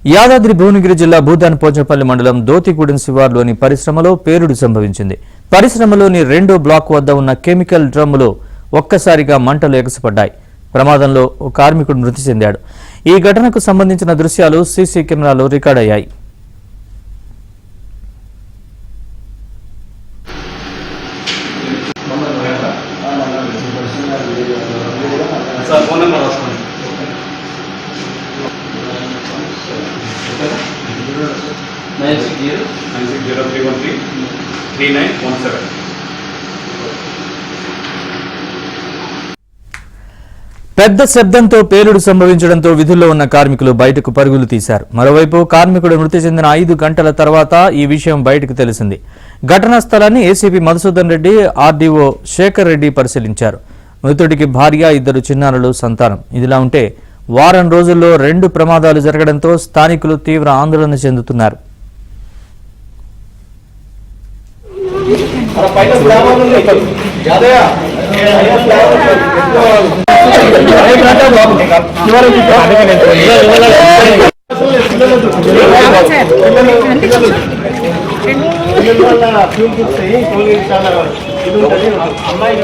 యాదాద్రి భువనగిరి జిల్లా భూదాన్ పోచంపల్లి మండలం దోతిగూడెం శివార్లోని పరిశ్రమలో పేలుడు సంభవించింది. పరిశ్రమలోని 2వ బ్లాక్ వద్ద ఉన్న కెమికల్ డ్రమ్ములో ఒక్కసారిగా మంటలు ఎగసిపడ్డాయి. ప్రమాదంలో ఓ కార్మికుడు మృతి చెందాడు. ఈ ఘటనకు సంబంధించిన దృశ్యాలు సీసీ కెమెరాలో రికార్డయ్యాయి. పెద్ద శబ్దంతో పేలుడు సంభవించడంతో విధుల్లో ఉన్న కార్మికులు బయటకు పరుగులు తీశారు. మరోవైపు కార్మికుడు మృతి చెందిన 5 గంటల తర్వాత ఈ విషయం బయటకు తెలిసింది. ఘటనా స్థలాన్ని ఏసీపీ మధుసూదన్ రెడ్డి, ఆర్డీఓ శేఖర్ రెడ్డి పరిశీలించారు. మృతుడికి భార్య, 2 చిన్నారులు సంతానం. ఇదిలా ఉంటే వారం రోజుల్లో 2 ప్రమాదాలు జరగడంతో స్థానికులు తీవ్ర ఆందోళన చెందుతున్నారు. అమ్మాయి